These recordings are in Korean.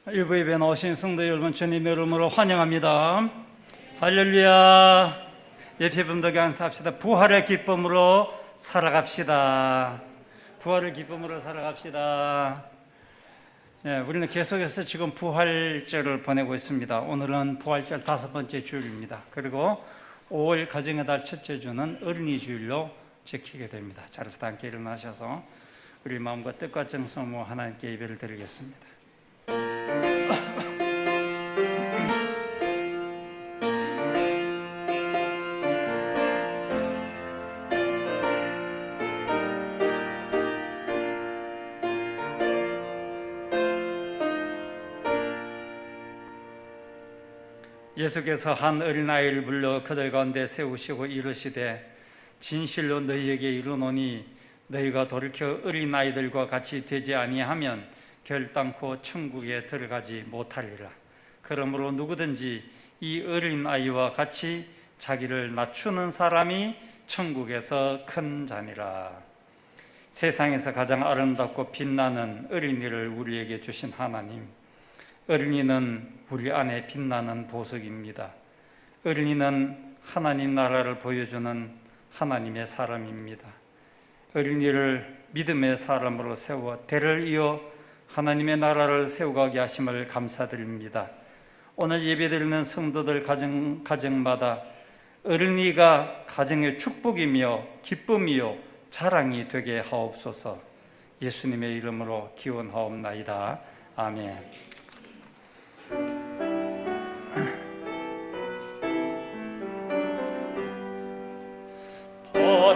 일부 예배 나오신 성도 여러분, 주님의 이름으로 환영합니다. 할렐루야. 예배분들과 항상합시다. 부활의 기쁨으로 살아갑시다. 부활의 기쁨으로 살아갑시다. 우리는 계속해서 지금 부활절을 보내고 있습니다. 오늘은 부활절 5번째 주일입니다. 그리고 5월 가정의 달 첫째 주는 어린이 주일로 지키게 됩니다. 자리에서 함께 일어나셔서 우리 마음과 뜻과 정성으로 하나님께 예배를 드리겠습니다. 예수께서 한 어린아이를 불러 그들 가운데 세우시고 이르시되 진실로 너희에게 이르노니 너희가 돌이켜 어린아이들과 같이 되지 아니하면 결단코 천국에 들어가지 못하리라. 그러므로 누구든지 이 어린아이와 같이 자기를 낮추는 사람이 천국에서 큰 자니라. 세상에서 가장 아름답고 빛나는 어린이를 우리에게 주신 하나님, 어린이는 우리 안에 빛나는 보석입니다. 어린이는 하나님 나라를 보여주는 하나님의 사람입니다. 어린이를 믿음의 사람으로 세워 대를 이어 하나님의 나라를 세워가게 하심을 감사드립니다. 오늘 예배드리는 성도들 가정마다 어린이가 가정의 축복이며 기쁨이요 자랑이 되게 하옵소서. 예수님의 이름으로 기원하옵나이다. 아멘.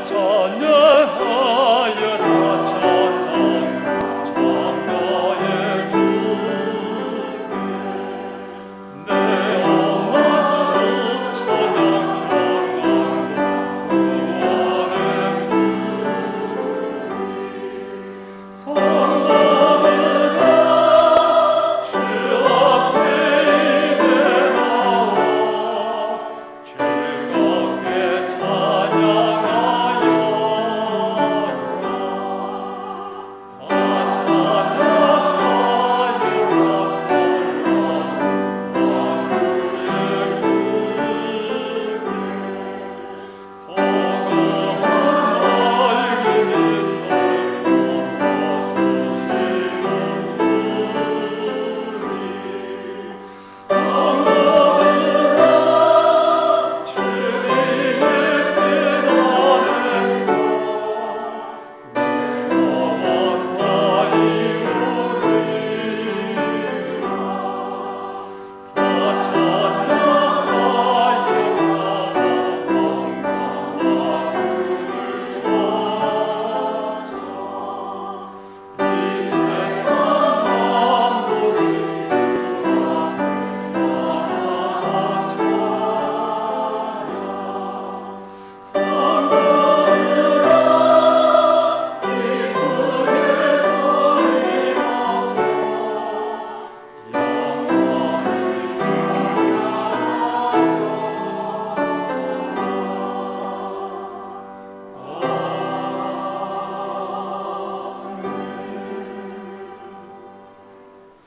찬양하여라 찬양 장가의 주께 내 엄마 주 찬양 평강 구원의 주 성도들아 주 앞에 이제 나와 즐겁게 찬양하여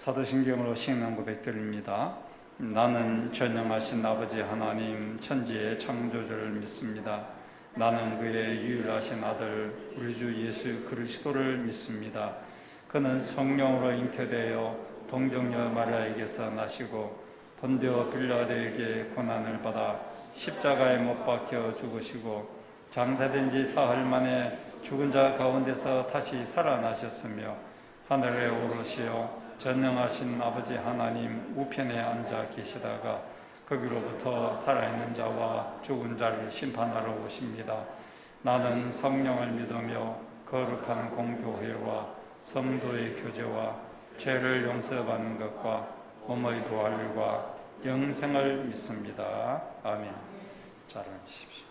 사도신경으로 신앙 고백드립니다. 나는 전능하신 아버지 하나님 천지의 창조주를 믿습니다. 나는 그의 유일하신 아들 우리 주 예수 그리스도를 믿습니다. 그는 성령으로 잉태되어 동정녀 마리아에게서 나시고 본디오 빌라도에게 고난을 받아 십자가에 못 박혀 죽으시고 장사된 지 사흘 만에 죽은 자 가운데서 다시 살아나셨으며 하늘에 오르시어 전능하신 아버지 하나님 우편에 앉아 계시다가 거기로부터 살아있는 자와 죽은 자를 심판하러 오십니다. 나는 성령을 믿으며 거룩한 공교회와 성도의 교제와 죄를 용서받는 것과 몸의 부활과 영생을 믿습니다. 아멘. 잘 앉으십시오.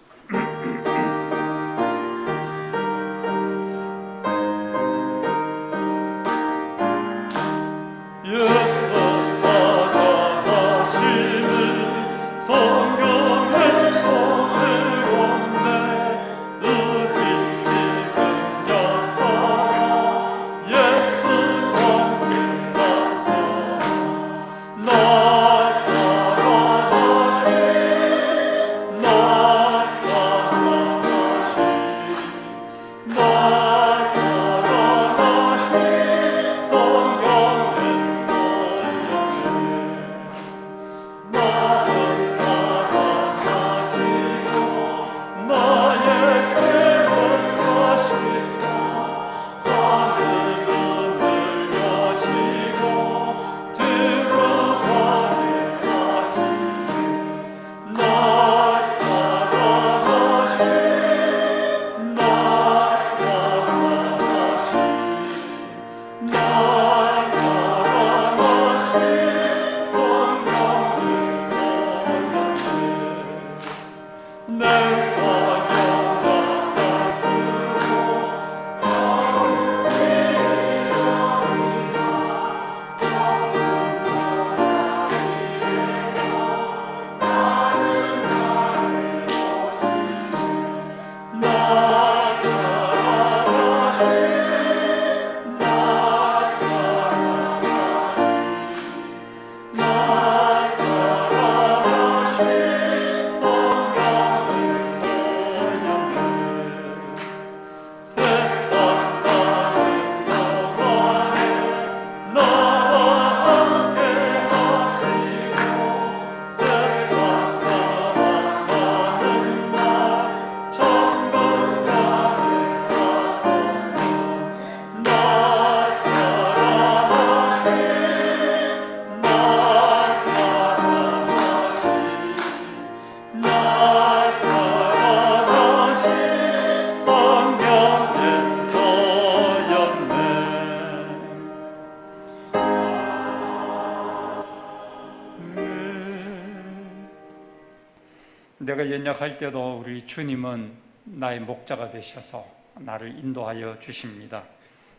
내가 연약할 때도 우리 주님은 나의 목자가 되셔서 나를 인도하여 주십니다.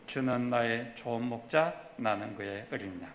주는 나의 좋은 목자, 나는 그의 어린 양.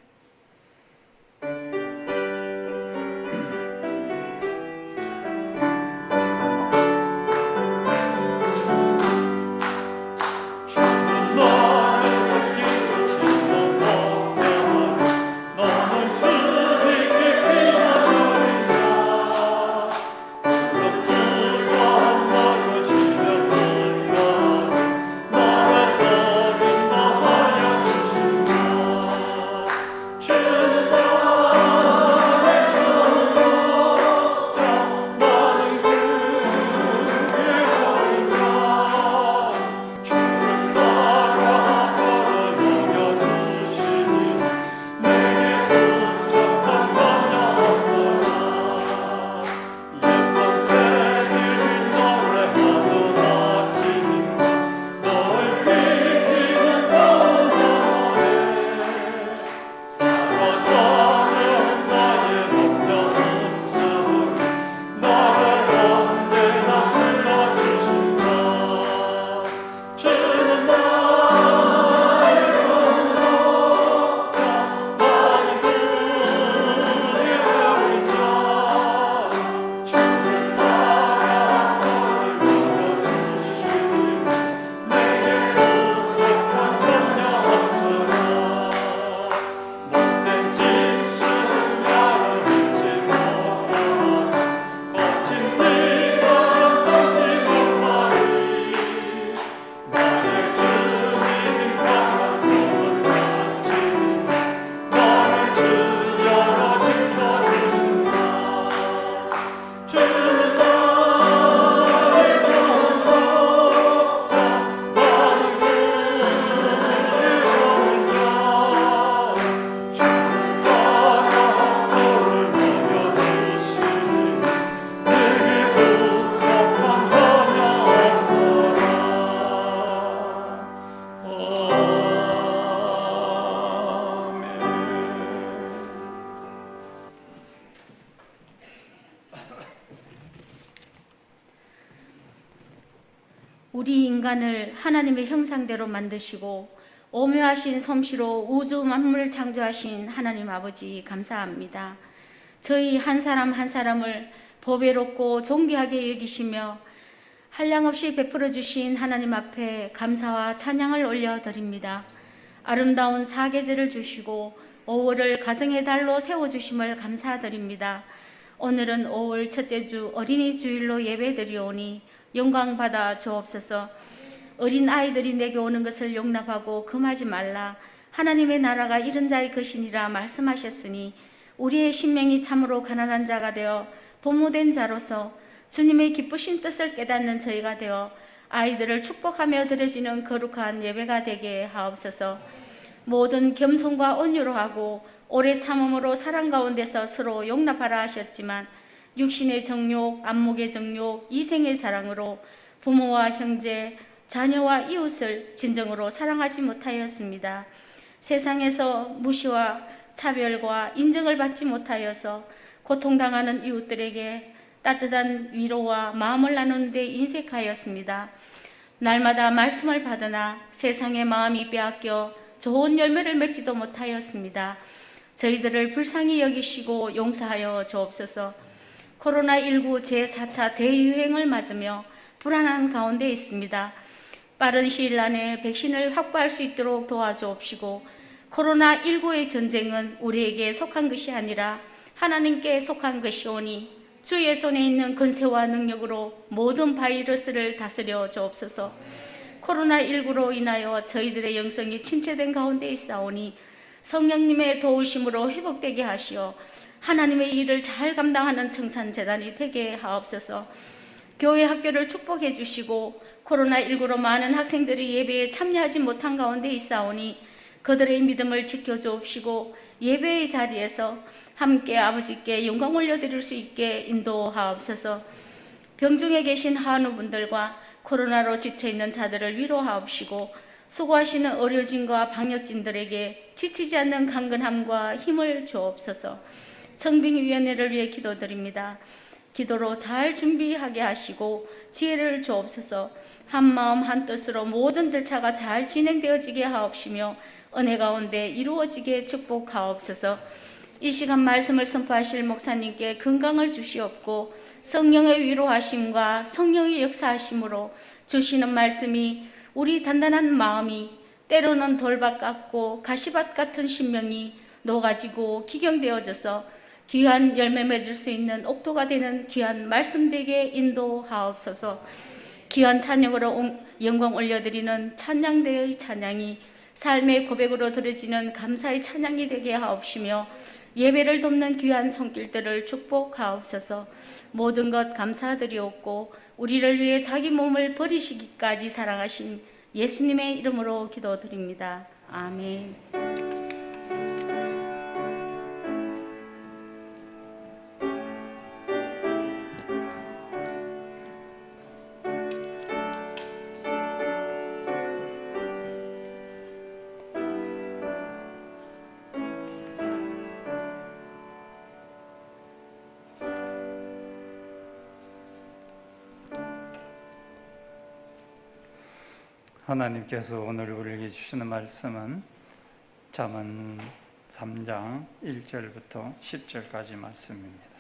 우리 인간을 하나님의 형상대로 만드시고 오묘하신 솜씨로 우주 만물을 창조하신 하나님 아버지 감사합니다. 저희 한 사람 한 사람을 보배롭고 존귀하게 여기시며 한량없이 베풀어 주신 하나님 앞에 감사와 찬양을 올려드립니다. 아름다운 사계절을 주시고 5월을 가정의 달로 세워주심을 감사드립니다. 오늘은 5월 첫째 주 어린이 주일로 예배드리오니 영광받아 주옵소서. 어린 아이들이 내게 오는 것을 용납하고 금하지 말라. 하나님의 나라가 이른 자의 것이니라 말씀하셨으니 우리의 심령이 참으로 가난한 자가 되어 부모된 자로서 주님의 기쁘신 뜻을 깨닫는 저희가 되어 아이들을 축복하며 드려지는 거룩한 예배가 되게 하옵소서. 모든 겸손과 온유로 하고 오래 참음으로 사랑 가운데서 서로 용납하라 하셨지만 육신의 정욕, 안목의 정욕, 이생의 사랑으로 부모와 형제, 자녀와 이웃을 진정으로 사랑하지 못하였습니다. 세상에서 무시와 차별과 인정을 받지 못하여서 고통당하는 이웃들에게 따뜻한 위로와 마음을 나누는 데 인색하였습니다. 날마다 말씀을 받으나 세상의 마음이 빼앗겨 좋은 열매를 맺지도 못하였습니다. 저희들을 불쌍히 여기시고 용서하여 주옵소서. 코로나19 제4차 대유행을 맞으며 불안한 가운데 있습니다. 빠른 시일 안에 백신을 확보할 수 있도록 도와주옵시고 코로나19의 전쟁은 우리에게 속한 것이 아니라 하나님께 속한 것이오니 주의 손에 있는 권세와 능력으로 모든 바이러스를 다스려 주옵소서. 코로나19로 인하여 저희들의 영성이 침체된 가운데 있사오니 성령님의 도우심으로 회복되게 하시어 하나님의 일을 잘 감당하는 청산재단이 되게 하옵소서. 교회 학교를 축복해 주시고 코로나19로 많은 학생들이 예배에 참여하지 못한 가운데 있사오니 그들의 믿음을 지켜주옵시고 예배의 자리에서 함께 아버지께 영광 올려드릴 수 있게 인도하옵소서. 병중에 계신 한우분들과 코로나로 지쳐있는 자들을 위로하옵시고 수고하시는 의료진과 방역진들에게 지치지 않는 강건함과 힘을 주옵소서. 청빙위원회를 위해 기도드립니다. 기도로 잘 준비하게 하시고 지혜를 주옵소서. 한 마음 한 뜻으로 모든 절차가 잘 진행되어지게 하옵시며 은혜 가운데 이루어지게 축복하옵소서. 이 시간 말씀을 선포하실 목사님께 건강을 주시옵고 성령의 위로하심과 성령의 역사하심으로 주시는 말씀이 우리 단단한 마음이 때로는 돌밭 같고 가시밭 같은 심령이 녹아지고 기경되어져서 귀한 열매 맺을 수 있는 옥토가 되는 귀한 말씀 되게 인도하옵소서. 귀한 찬양으로 영광 올려드리는 찬양대의 찬양이 삶의 고백으로 드려지는 감사의 찬양이 되게 하옵시며 예배를 돕는 귀한 손길들을 축복하옵소서. 모든 것 감사드리옵고 우리를 위해 자기 몸을 버리시기까지 사랑하신 예수님의 이름으로 기도드립니다. 아멘. 하나님께서 오늘 우리에게 주시는 말씀은 잠언 3장 1절부터 10절까지 말씀입니다.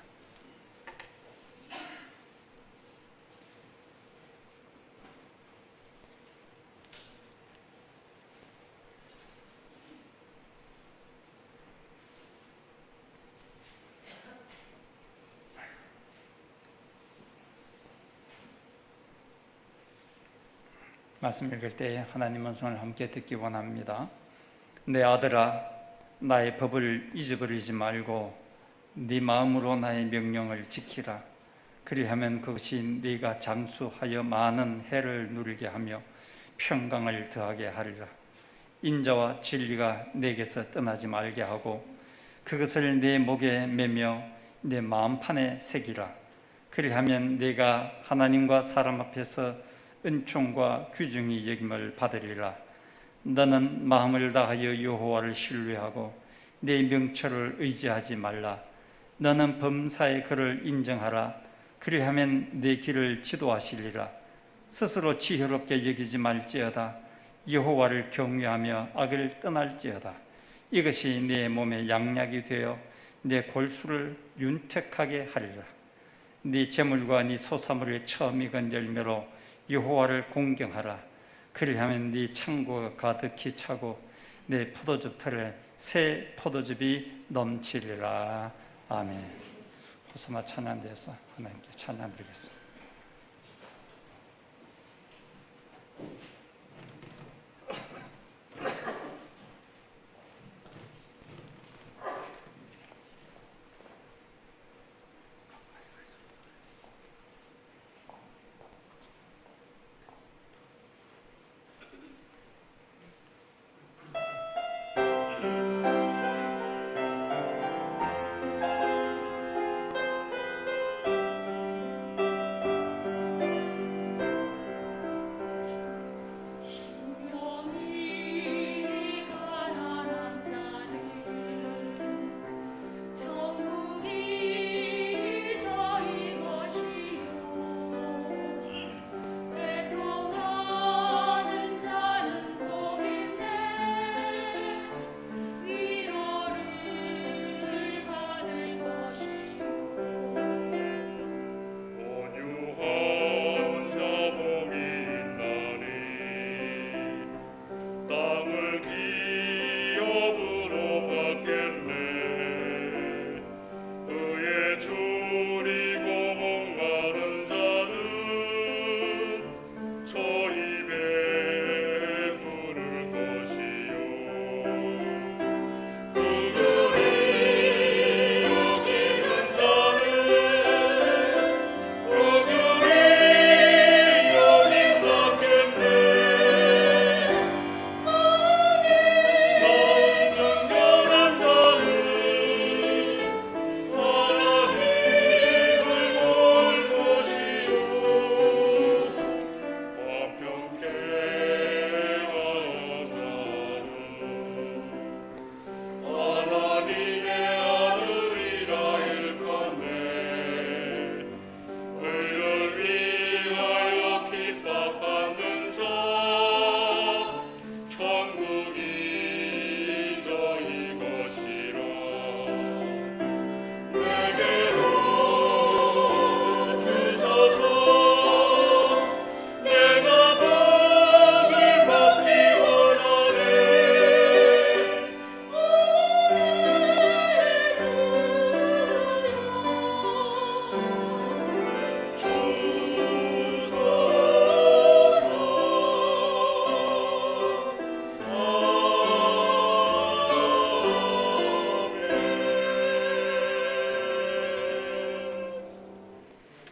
말씀 읽을 때 하나님의 손을 함께 듣기 원합니다. 내 아들아, 나의 법을 잊어버리지 말고 네 마음으로 나의 명령을 지키라. 그리하면 그것이 네가 장수하여 많은 해를 누리게 하며 평강을 더하게 하리라. 인자와 진리가 내게서 떠나지 말게 하고 그것을 내 목에 매며 내 마음판에 새기라. 그리하면 네가 하나님과 사람 앞에서 은총과 귀중히 여김을 받으리라. 너는 마음을 다하여 여호와를 신뢰하고 내 명철을 의지하지 말라. 너는 범사의 그를 인정하라. 그리하면 내 길을 지도하시리라. 스스로 지혜롭게 여기지 말지어다. 여호와를 경외하며 악을 떠날지어다. 이것이 내 몸에 양약이 되어 내 골수를 윤택하게 하리라. 네 재물과 네 소사물의 처음 익은 열매로 여호와를 공경하라. 그리하면 네 창고가 가득히 차고 내 포도즙 틀에 새 포도즙이 넘치리라. 아멘. 호소마 찬양대에서 하나님께 찬양드리겠습니다.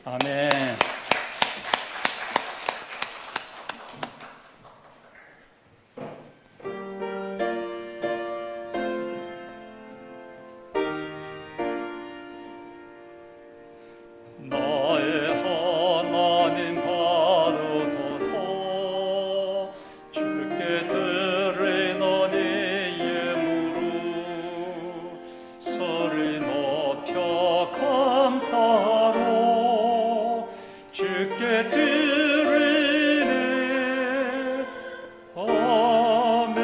아멘. 나의 하나님 받으소서. 주께 드리는 이 예물을 소리 높여 감사로 주께 드리네. 아멘.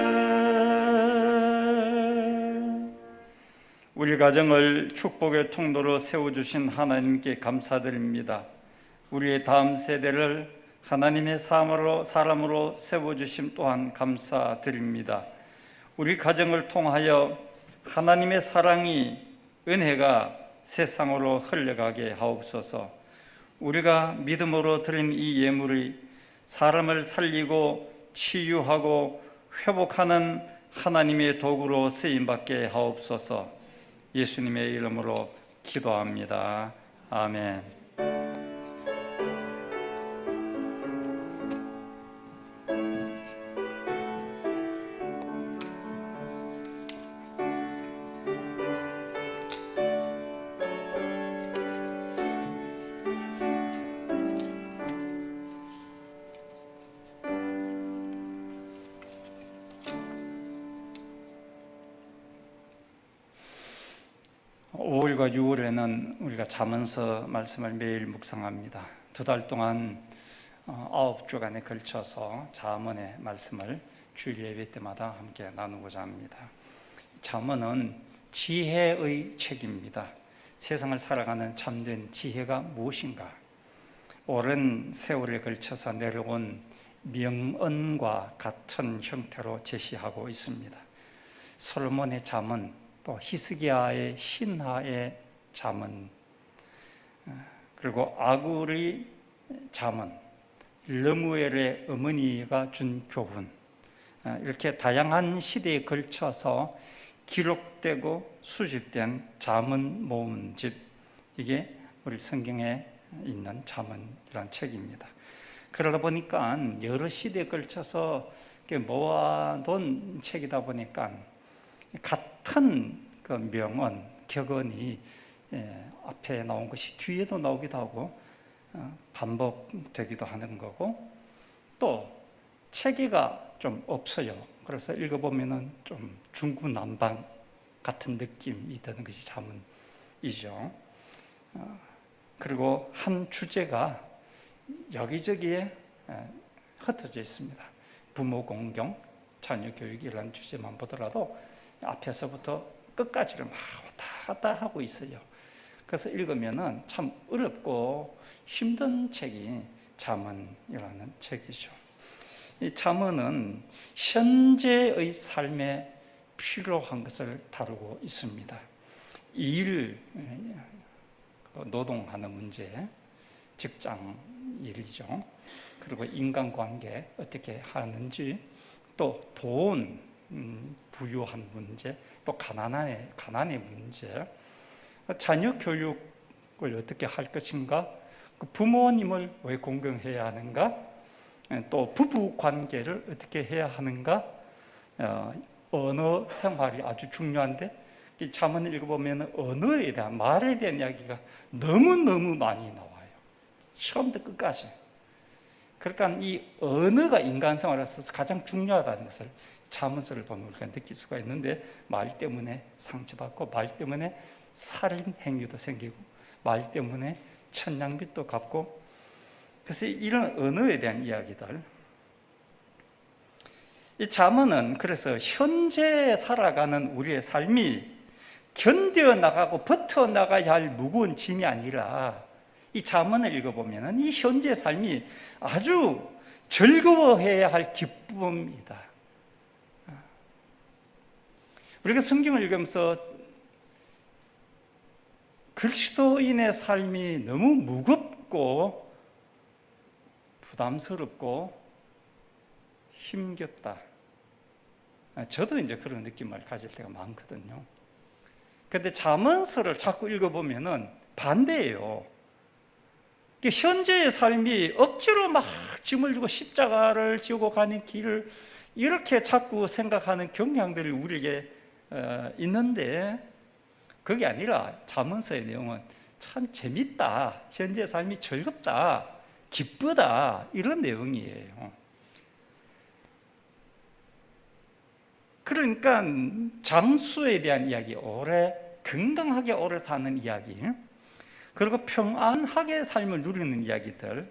우리 가정을 축복의 통로로 세워주신 하나님께 감사드립니다. 우리의 다음 세대를 하나님의 사람으로 세워주심 또한 감사드립니다. 우리 가정을 통하여 하나님의 사랑이, 은혜가 세상으로 흘러가게 하옵소서. 우리가 믿음으로 드린 이 예물이 사람을 살리고 치유하고 회복하는 하나님의 도구로 쓰임받게 하옵소서. 예수님의 이름으로 기도합니다. 아멘. 오 5월과 6월에는 우리가 잠언서 말씀을 매일 묵상합니다. 2달 동안 9주간에 걸쳐서 잠언의 말씀을 주일 예배 때마다 함께 나누고자 합니다. 잠언은 지혜의 책입니다. 세상을 살아가는 참된 지혜가 무엇인가? 오랜 세월에 걸쳐서 내려온 명언과 같은 형태로 제시하고 있습니다. 솔로몬의 잠언, 또 히스기야의 신하의 잠언, 그리고 아굴의 잠언, 르무엘의 어머니가 준 교훈, 이렇게 다양한 시대에 걸쳐서 기록되고 수집된 잠언 모음집, 이게 우리 성경에 있는 잠언이라는 책입니다. 그러다 보니까 여러 시대에 걸쳐서 모아둔 책이다 보니까 같은 그 명언, 격언이 앞에 나온 것이 뒤에도 나오기도 하고 반복되기도 하는 거고, 또 체계가 좀 없어요. 그래서 읽어보면은 좀 중구난방 같은 느낌이 드는 것이 잠언이죠. 그리고 한 주제가 여기저기에 흩어져 있습니다. 부모 공경, 자녀 교육이라는 주제만 보더라도 앞에서부터 끝까지를 막 왔다 갔다 하고 있어요. 그래서 읽으면은 참 어렵고 힘든 책이 잠언이라는 책이죠. 이 잠언은 현재의 삶에 필요한 것을 다루고 있습니다. 일, 노동하는 문제, 직장 일이죠. 그리고 인간관계 어떻게 하는지, 또 돈, 부유한 문제, 또 가난의 문제, 자녀 교육을 어떻게 할 것인가, 그 부모님을 왜 공경해야 하는가, 또 부부 관계를 어떻게 해야 하는가, 언어 생활이 아주 중요한데, 이 잠언을 읽어보면 언어에 대한, 말에 대한 이야기가 너무너무 많이 나와요. 처음부터 끝까지. 그러니까 이 언어가 인간 생활에 있어서 가장 중요하다는 것을 잠언서를 보면 우리가 느낄 수가 있는데, 말 때문에 상처받고, 말 때문에 살인 행위도 생기고, 말 때문에 천냥빚도 갚고, 그래서 이런 언어에 대한 이야기들, 이 잠언은 그래서 현재 살아가는 우리의 삶이 견뎌 나가고 버텨 나가야 할 무거운 짐이 아니라, 이 잠언을 읽어보면 이 현재 삶이 아주 즐거워해야 할 기쁨이다. 우리가 성경을 읽으면서 그리스도인의 삶이 너무 무겁고 부담스럽고 힘겹다. 저도 이제 그런 느낌을 가질 때가 많거든요. 그런데 잠언서를 자꾸 읽어보면은 반대예요. 현재의 삶이 억지로 막 짐을 지고 십자가를 지고 가는 길을 이렇게 자꾸 생각하는 경향들이 우리에게 있는데, 그게 아니라 잠언서의 내용은 참 재밌다, 현재 삶이 즐겁다, 기쁘다, 이런 내용이에요. 그러니까 장수에 대한 이야기, 건강하게 오래 사는 이야기, 그리고 평안하게 삶을 누리는 이야기들,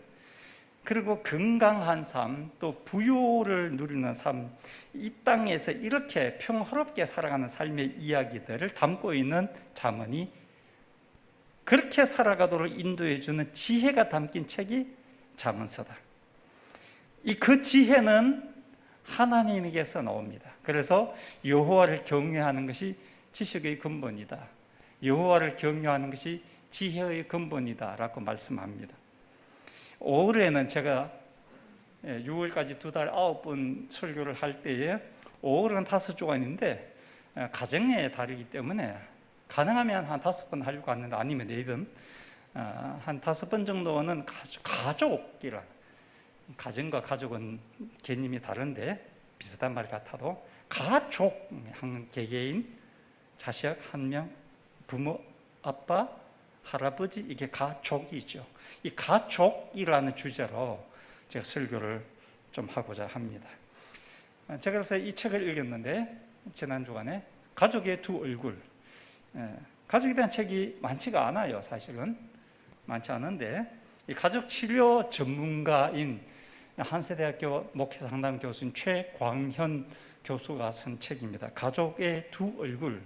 그리고 건강한 삶, 또 부요를 누리는 삶, 이 땅에서 이렇게 평화롭게 살아가는 삶의 이야기들을 담고 있는 잠언이 그렇게 살아가도록 인도해 주는 지혜가 담긴 책이 잠언서다. 그 지혜는 하나님에게서 나옵니다. 그래서 여호와를 경외하는 것이 지식의 근본이다, 여호와를 경외하는 것이 지혜의 근본이다 라고 말씀합니다. 올해는 제가 6월까지 2달 9번 설교를 할 때에 5월은 5주간인데 가정의 달이기 때문에 가능하면 한 5번 하려고 하는데, 아니면 4번, 한 5번 정도는 가족이라, 가정과 가족은 개념이 다른데 비슷한 말 같아도 가족, 한 개개인, 자식 한 명, 부모, 아빠, 할아버지, 이게 가족이죠. 이 가족이라는 주제로 제가 설교를 좀 하고자 합니다. 제가 그래서 이 책을 읽었는데, 지난 주간에 가족의 두 얼굴, 가족에 대한 책이 많지가 않아요. 사실은 많지 않은데, 이 가족 치료 전문가인 한세대학교 목회상담 교수인 최광현 교수가 쓴 책입니다. 가족의 두 얼굴.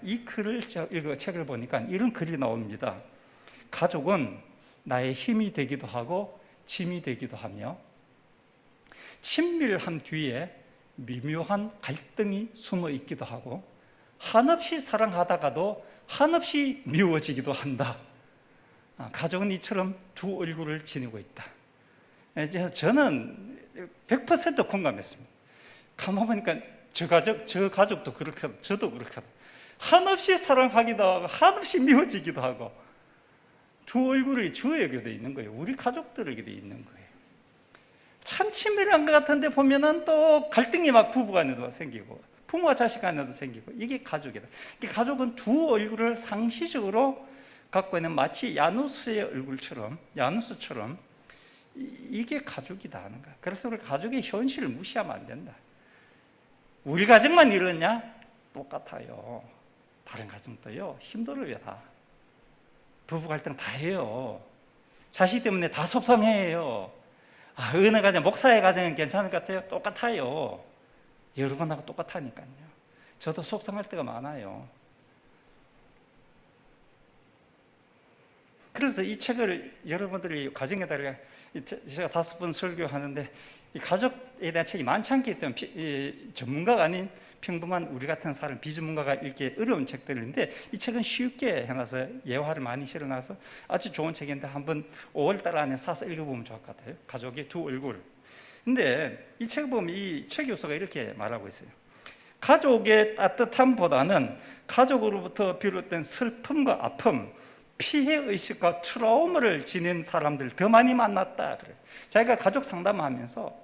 이 글을 책을 보니까 이런 글이 나옵니다. 가족은 나의 힘이 되기도 하고 짐이 되기도 하며, 친밀함 뒤에 미묘한 갈등이 숨어 있기도 하고, 한없이 사랑하다가도 한없이 미워지기도 한다. 가족은 이처럼 두 얼굴을 지니고 있다. 저는 100% 공감했습니다. 가만 보니까 저 가족도 그렇게 하고 저도 그렇게 하고, 한없이 사랑하기도 하고 한없이 미워지기도 하고, 두 얼굴이 저에게도 있는 거예요. 우리 가족들에게도 있는 거예요. 참 친밀한 것 같은데 보면은 또 갈등이 막 부부간에도 생기고 부모와 자식 간에도 생기고, 이게 가족이다. 가족은 두 얼굴을 상시적으로 갖고 있는, 마치 야누스의 얼굴처럼, 야누스처럼, 이게 가족이다 하는 거야. 그래서 우리 가족의 현실을 무시하면 안 된다. 우리 가정만 이러냐? 똑같아요. 다른 가정도요, 힘들어요. 다 부부 갈등 다 해요. 자식 때문에 다 속상해요. 어느 가정, 목사의 가정은 괜찮을 것 같아요? 똑같아요. 여러분하고 똑같다니까요. 저도 속상할 때가 많아요. 그래서 이 책을 여러분들이 가정에 따라, 제가 5번 설교하는데 이 가족에 대한 책이 많지 않기 때문에 전문가가 아닌 평범한 우리 같은 사람, 비전문가가 읽기 어려운 책들인데, 이 책은 쉽게 해놔서 예화를 많이 실어놔서 아주 좋은 책인데, 한번 5월달 안에 사서 읽어보면 좋을 것 같아요. 가족의 두 얼굴. 근데 이 책 보면 이 최 교수가 이렇게 말하고 있어요. 가족의 따뜻함보다는 가족으로부터 비롯된 슬픔과 아픔, 피해의식과 트라우마를 지닌 사람들 더 많이 만났다 그래요. 자기가 가족 상담하면서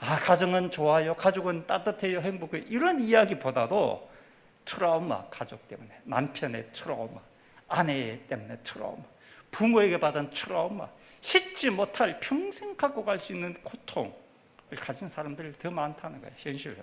가정은 좋아요, 가족은 따뜻해요, 행복해요, 이런 이야기보다도 트라우마, 가족 때문에, 남편의 트라우마, 아내 때문에 트라우마, 부모에게 받은 트라우마, 씻지 못할 평생 갖고 갈 수 있는 고통을 가진 사람들이 더 많다는 거예요, 현실은.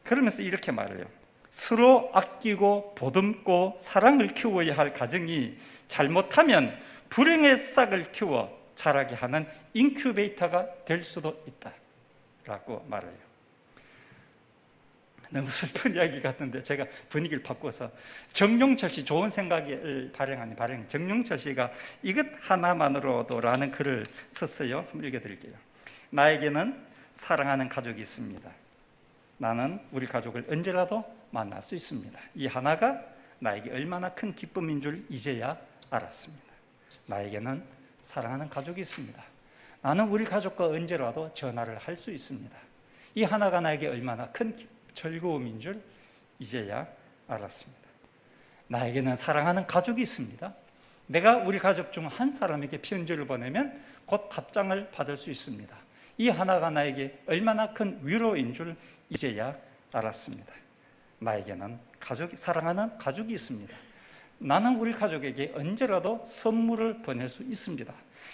그러면서 이렇게 말해요. 서로 아끼고 보듬고 사랑을 키워야 할 가정이 잘못하면 불행의 싹을 키워 자라게 하는 인큐베이터가 될 수도 있다 라고 말해요. 너무 슬픈 이야기 같은데 제가 분위기를 바꿔서, 정용철 씨, 좋은 생각을 발행 정용철 씨가 이것 하나만으로도 라는 글을 썼어요. 한번 읽어드릴게요. 나에게는 사랑하는 가족이 있습니다. 나는 우리 가족을 언제라도 만날 수 있습니다. 이 하나가 나에게 얼마나 큰 기쁨인 줄 이제야 알았습니다. 나에게는 사랑하는 가족이 있습니다. 나는 우리 가족과 언제라도 전화를 할 수 있습니다. 이 하나가 나에게 얼마나 큰 즐거움인 줄 이제야 알았습니다. 나에게는 사랑하는 가족이 있습니다. 내가 우리 가족 중 한 사람에게 편지를 보내면 곧 답장을 받을 수 있습니다. 이 하나가 나에게 얼마나 큰 위로인 줄 이제야 알았습니다. 나에게는 사랑하는 가족이 있습니다. 나는 우리 가족에게 언제라도 선물을 보낼 수 있습니다.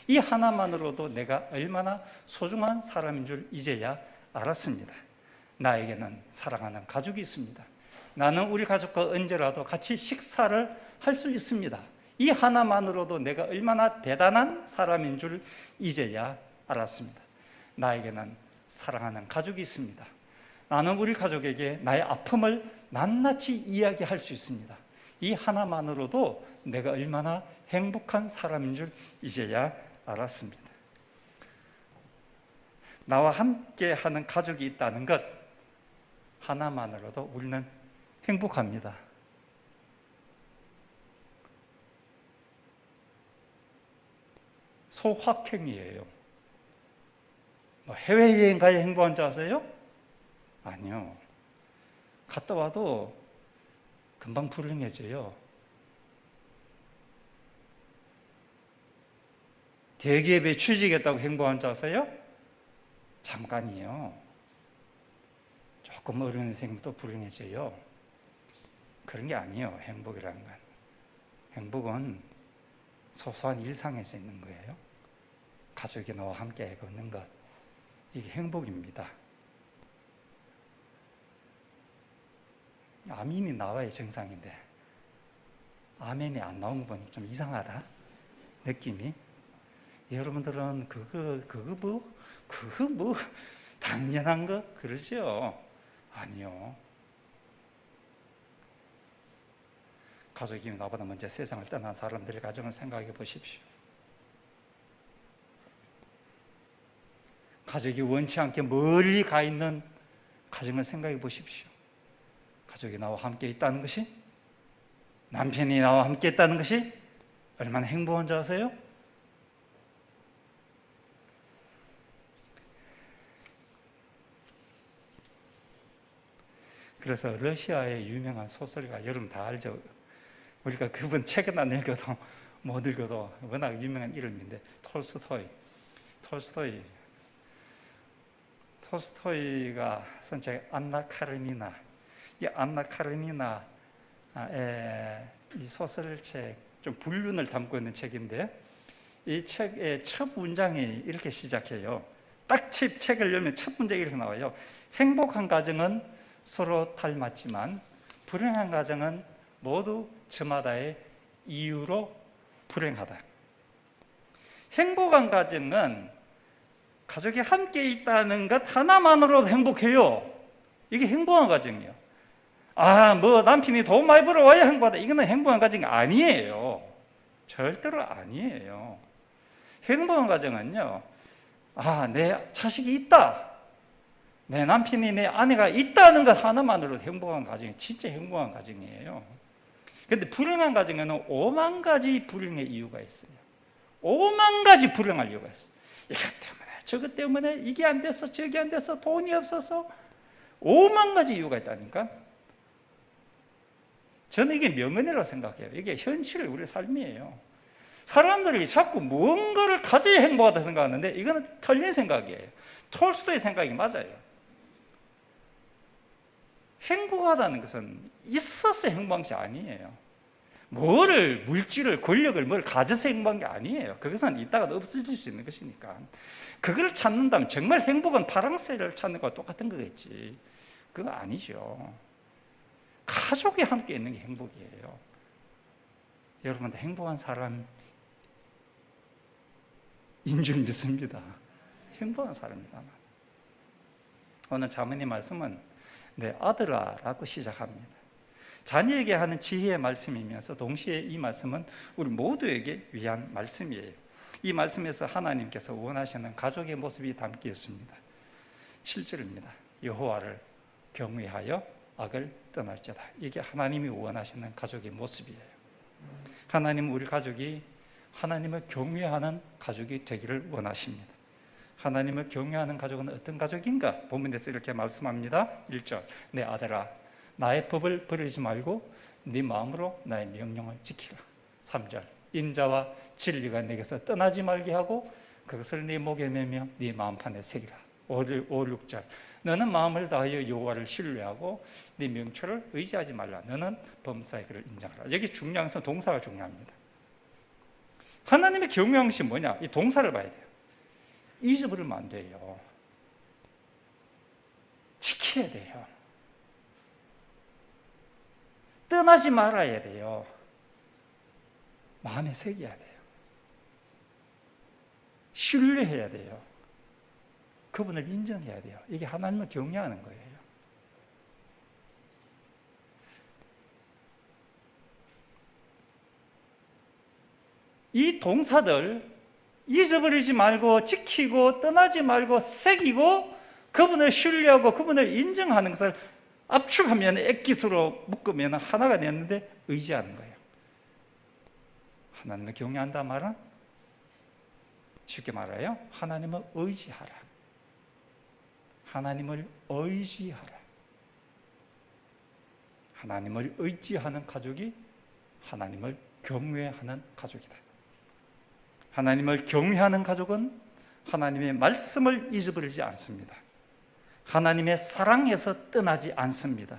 이 하나만으로도 내가 얼마나 소중한 사람인 줄 이제야 알았습니다. 나에게는 사랑하는 가족이 있습니다. 나는 우리 가족과 언제라도 같이 식사를 할 수 있습니다. 이 하나만으로도 내가 얼마나 대단한 사람인 줄 이제야 알았습니다. 나에게는 사랑하는 가족이 있습니다. 나는 우리 가족에게 나의 아픔을 낱낱이 이야기할 수 있습니다. 이 하나만으로도 내가 얼마나 행복한 사람인 줄 이제야 알았습니다. 나와 함께 하는 가족이 있다는 것 하나만으로도 우리는 행복합니다. 소확행이에요. 해외여행 가야 행복한 줄 아세요? 아니요. 갔다 와도 금방 불행해져요. 대기업에 취직했다고 행복한 줄 아세요? 잠깐이요. 조금 어려운 생기면 또 불행해져요. 그런 게 아니에요. 행복이라는 건. 행복은 소소한 일상에서 있는 거예요. 가족이 나와 함께 걷는 것, 이게 행복입니다. 아멘이 나와야 정상인데 아멘이 안 나온 거 보니 좀 이상하다 느낌이. 여러분들은 그거 뭐 당연한 거 그러죠? 아니요. 가족이 나보다 먼저 세상을 떠난 사람들의 가정을 생각해 보십시오. 가족이 원치 않게 멀리 가 있는 가정을 생각해 보십시오. 가족이 나와 함께 있다는 것이, 남편이 나와 함께 있다는 것이 얼마나 행복한 줄 아세요? 그래서 러시아의 유명한 소설가, 여러분 다 알죠? 우리가 그분 책은 안 읽어도 못 읽어도 워낙 유명한 이름인데, 톨스토이가 쓴 책 안나 카레니나, 이 안나 카레니나의 이 소설책 좀 불륜을 담고 있는 책인데, 이 책의 첫 문장이 이렇게 시작해요. 딱 책을 열면 첫 문장이 이렇게 나와요. 행복한 가정은 서로 닮았지만 불행한 가정은 모두 저마다의 이유로 불행하다. 행복한 가정은 가족이 함께 있다는 것 하나만으로도 행복해요. 이게 행복한 가정이에요. 뭐 남편이 돈 많이 벌어와야 행복하다, 이거는 행복한 가정이 아니에요. 절대로 아니에요. 행복한 가정은요, 내 자식이 있다, 내 남편이, 내 아내가 있다는 것 하나만으로도 행복한 가정이 진짜 행복한 가정이에요. 그런데 불행한 가정에는 5만 가지 불행의 이유가 있어요. 5만 가지 불행할 이유가 있어요. 이것 때문에, 저것 때문에, 이게 안 됐어, 저게 안 됐어, 돈이 없어서 5만 가지 이유가 있다니까. 저는 이게 명언이라고 생각해요. 이게 현실, 우리 삶이에요. 사람들이 자꾸 무언가를 가져야 행복하다 생각하는데 이거는 틀린 생각이에요. 톨스토이의 생각이 맞아요. 행복하다는 것은 있어서 행복한 것이 아니에요. 물질을, 권력을 가져서 행복한 게 아니에요. 그것은 이따가도 없어질 수 있는 것이니까. 그걸 찾는다면 정말 행복은 파랑새를 찾는 거와 똑같은 거겠지. 그거 아니죠. 가족이 함께 있는 게 행복이에요. 여러분도 행복한 사람인 줄 믿습니다. 행복한 사람입니다. 오늘 자매님 말씀은 내 아들아 라고 시작합니다. 자녀에게 하는 지혜의 말씀이면서 동시에 이 말씀은 우리 모두에게 위한 말씀이에요. 이 말씀에서 하나님께서 원하시는 가족의 모습이 담겨 있습니다. 7절입니다. 여호와를 경외하여 악을 떠날지어다. 이게 하나님이 원하시는 가족의 모습이에요. 하나님은 우리 가족이 하나님을 경외하는 가족이 되기를 원하십니다. 하나님을 경외하는 가족은 어떤 가족인가? 본문에서 이렇게 말씀합니다. 1절, 내 아들아, 나의 법을 버리지 말고 네 마음으로 나의 명령을 지키라. 3절 인자와 진리가 내게서 떠나지 말게 하고 그것을 네 목에 매며 네 마음판에 새기라. 5, 6절 너는 마음을 다하여 여호와를 신뢰하고 네 명철을 의지하지 말라. 너는 범사의 그를 인정하라. 여기 중요한 것은 동사가 중요합니다. 하나님의 경외하는 것이 뭐냐? 이 동사를 봐야 돼요. 잊어버리면 안 돼요. 지켜야 돼요. 떠나지 말아야 돼요. 마음에 새겨야 돼요. 신뢰해야 돼요. 그분을 인정해야 돼요. 이게 하나님을 경외하는 거예요. 이 동사들 잊어버리지 말고 지키고 떠나지 말고 새기고 그분을 신뢰하고 그분을 인정하는 것을 압축하면 액기스로 묶으면 하나가 됐는데 의지하는 거예요. 하나님을 경외한다 말은 쉽게 말해요. 하나님을 의지하라. 하나님을 의지하라. 하나님을 의지하는 가족이 하나님을 경외하는 가족이다. 하나님을 경외하는 가족은 하나님의 말씀을 잊어버리지 않습니다. 하나님의 사랑에서 떠나지 않습니다.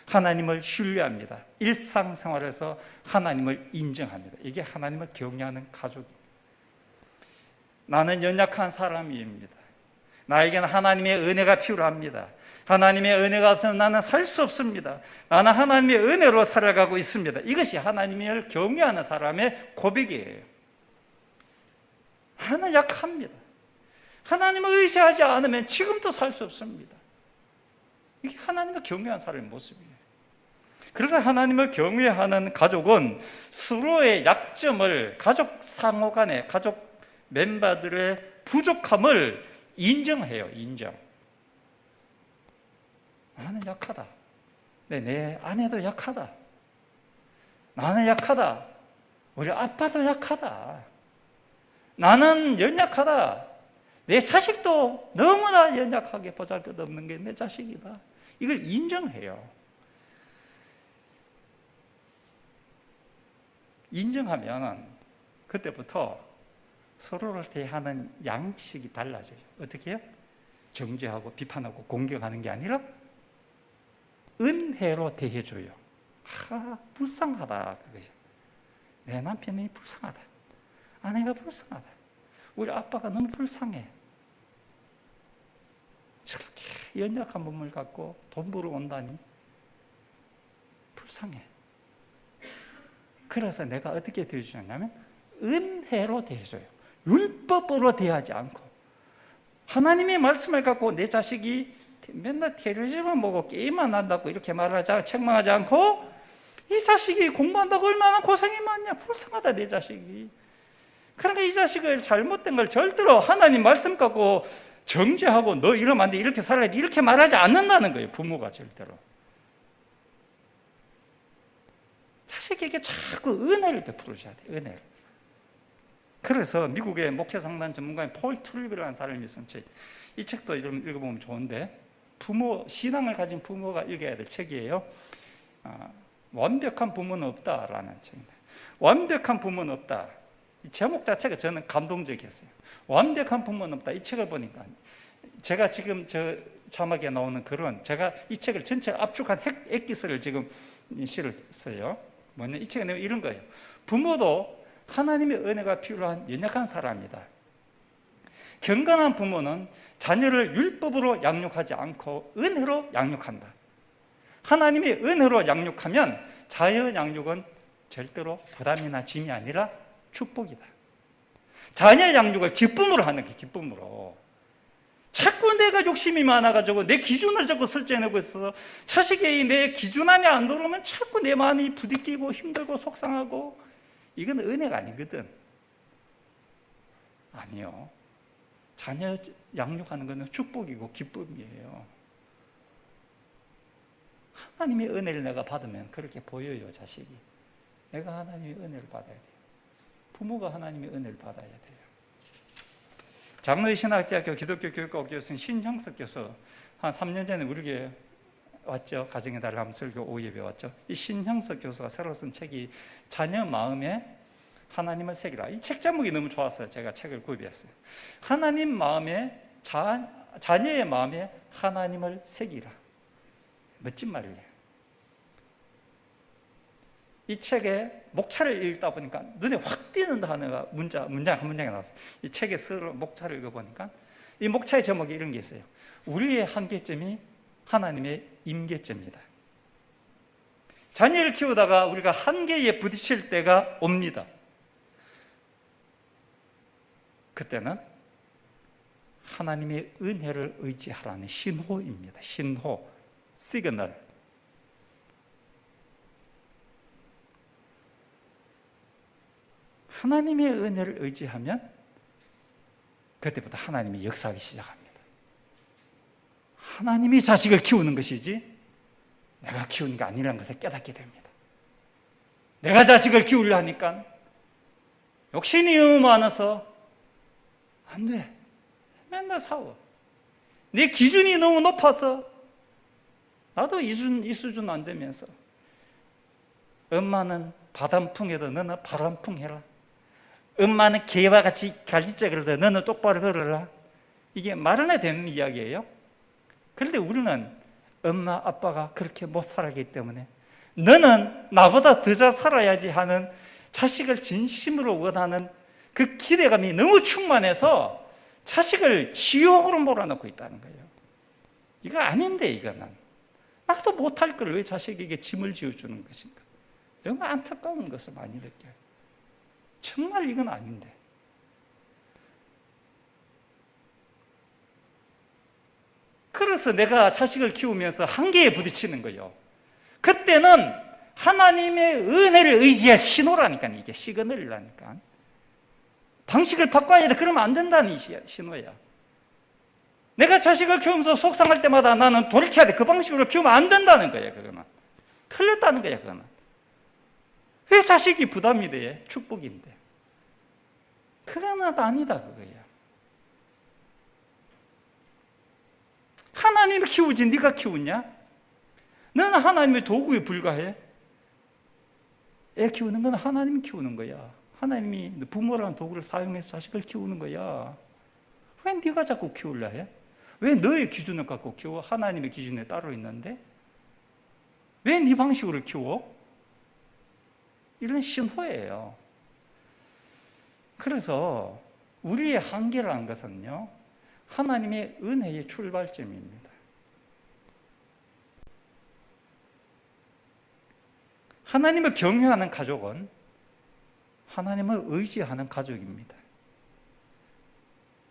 하나님을 신뢰합니다. 일상생활에서 하나님을 인정합니다. 이게 하나님을 경외하는 가족입니다. 나는 연약한 사람입니다. 나에게는 하나님의 은혜가 필요합니다. 하나님의 은혜가 없으면 나는 살 수 없습니다. 나는 하나님의 은혜로 살아가고 있습니다. 이것이 하나님을 경외하는 사람의 고백이에요. 나는 약합니다. 하나님을 의지하지 않으면 지금도 살 수 없습니다. 이게 하나님을 경외하는 사람의 모습이에요. 그래서 하나님을 경외하는 가족은 서로의 약점을, 가족 상호 간의 가족 멤버들의 부족함을 인정해요. 인정. 나는 약하다. 내 아내도 약하다. 나는 약하다. 우리 아빠도 약하다. 나는 연약하다. 내 자식도 너무나 연약하게 보잘것없는 게 내 자식이다. 이걸 인정해요. 인정하면 그때부터 서로를 대하는 양식이 달라져요. 어떻게 해요? 정죄하고 비판하고 공격하는 게 아니라 은혜로 대해줘요. 불쌍하다. 그거예요. 내 남편이 불쌍하다. 아내가 불쌍하다. 우리 아빠가 너무 불쌍해. 저렇게 연약한 몸을 갖고 돈 벌어 온다니 불쌍해. 그래서 내가 어떻게 대해주냐면 은혜로 대해줘요. 율법으로 대하지 않고 하나님의 말씀을 갖고 내 자식이 맨날 텔레비전만 보고 게임만 한다고 이렇게 말하자 책망하지 않고 이 자식이 공부한다고 얼마나 고생이 많냐. 불쌍하다 내 자식이. 그러니까 이 자식을 잘못된 걸 절대로 하나님 말씀 갖고 정죄하고 너 이러면 안 돼 이렇게 살아야 돼 이렇게 말하지 않는다는 거예요. 부모가 절대로. 자식에게 자꾸 은혜를 베풀어줘야 돼. 은혜를. 그래서 미국의 목회상담 전문가인 폴 트루비라는 사람이 있었는데 이 책도 읽어보면 좋은데 부모, 신앙을 가진 부모가 읽어야 될 책이에요. 완벽한 부모는 없다라는 책입니다. 완벽한 부모는 없다. 이 제목 자체가 저는 감동적이었어요. 완벽한 부모는 없다. 이 책을 보니까 제가 지금 저 자막에 나오는 글은 제가 이 책을 전체 압축한 엑기스를 지금 실었어요. 뭐냐? 이 책에 내용 이런 거예요. 부모도 하나님의 은혜가 필요한 연약한 사람이다. 경건한 부모는 자녀를 율법으로 양육하지 않고 은혜로 양육한다. 하나님의 은혜로 양육하면 자녀 양육은 절대로 부담이나 짐이 아니라 축복이다. 자녀 양육을 기쁨으로 하는 게 기쁨으로. 자꾸 내가 욕심이 많아가지고 내 기준을 자꾸 설정해내고 있어서 자식이 내 기준 안에 안 들어오면 자꾸 내 마음이 부딪히고 힘들고 속상하고 이건 은혜가 아니거든. 아니요. 자녀 양육하는 것은 축복이고 기쁨이에요. 하나님의 은혜를 내가 받으면 그렇게 보여요. 자식이. 내가 하나님의 은혜를 받아야 돼요. 부모가 하나님의 은혜를 받아야 돼요. 장로의 신학대학교 기독교 교육과 교수인 신형석 교수 한 3년 전에 우리 교회 왔죠. 가정의 달 함설교 오예배 왔죠. 이 신형석 교수가 새로 쓴 책이 자녀 마음에 하나님을 새기라. 이 책 제목이 너무 좋았어요. 제가 책을 구입했어요. 하나님 마음에 자녀의 마음에 하나님을 새기라. 멋진 말이에요. 이 책의 목차를 읽다 보니까 눈에 확 띄는 단어가 문장 한 문장에 나왔어요. 이 책의 서로 목차를 읽어보니까 이 목차의 제목이 이런 게 있어요. 우리의 한계점이 하나님의 임계점이다. 자녀를 키우다가 우리가 한계에 부딪힐 때가 옵니다. 그때는 하나님의 은혜를 의지하라는 신호입니다. 신호, 시그널. 하나님의 은혜를 의지하면 그때부터 하나님이 역사하기 시작합니다. 하나님이 자식을 키우는 것이지 내가 키우는 게 아니라는 것을 깨닫게 됩니다. 내가 자식을 키우려 하니까 욕심이 너무 많아서 안 돼. 맨날 싸워. 내 기준이 너무 높아서 나도 이 수준 안 되면서 엄마는 바람풍해도 너는 바람풍해라. 엄마는 개와 같이 갈지째 그러다 너는 똑바로 걸어라. 이게 말은 해 되는 이야기예요. 그런데 우리는 엄마 아빠가 그렇게 못 살았기 때문에 너는 나보다 더 잘 살아야지 하는 자식을 진심으로 원하는 그 기대감이 너무 충만해서 자식을 지옥으로 몰아넣고 있다는 거예요. 이거 아닌데 이거는 나도 못할 걸 왜 자식에게 짐을 지어주는 것인가. 너무 안타까운 것을 많이 느껴요. 정말 이건 아닌데. 그래서 내가 자식을 키우면서 한계에 부딪히는 거예요. 그때는 하나님의 은혜를 의지할 신호라니까. 이게 시그널이라니까. 방식을 바꿔야 돼. 그러면 안 된다는 신호야. 내가 자식을 키우면서 속상할 때마다 나는 돌이켜야 돼. 그 방식으로 키우면 안 된다는 거야. 그거는 틀렸다는 거야. 그거는 왜 자식이 부담이 돼? 축복인데. 그거는 아니다 그거야. 하나님이 키우지 네가 키우냐? 너는 하나님의 도구에 불과해. 애 키우는 건 하나님이 키우는 거야. 하나님이 부모라는 도구를 사용해서 자식을 키우는 거야. 왜 네가 자꾸 키우려 해? 왜 너의 기준을 갖고 키워? 하나님의 기준에 따로 있는데 왜 네 방식으로 키워? 이런 신호예요. 그래서 우리의 한계라는 것은요, 하나님의 은혜의 출발점입니다. 하나님을 경외하는 가족은 하나님을 의지하는 가족입니다.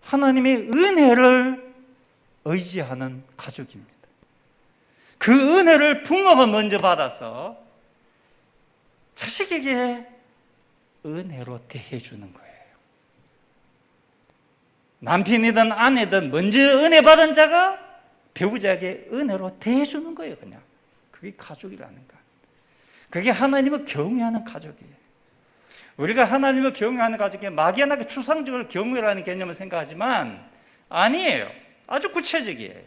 하나님의 은혜를 의지하는 가족입니다. 그 은혜를 부모가 먼저 받아서 자식에게 은혜로 대해주는 거예요. 남편이든 아내든 먼저 은혜 받은 자가 배우자에게 은혜로 대해주는 거예요. 그냥 그게 가족이라는 거. 그게 하나님을 경외하는 가족이에요. 우리가 하나님을 경외하는 가족에 막연하게 추상적으로 경외라는 개념을 생각하지만 아니에요. 아주 구체적이에요.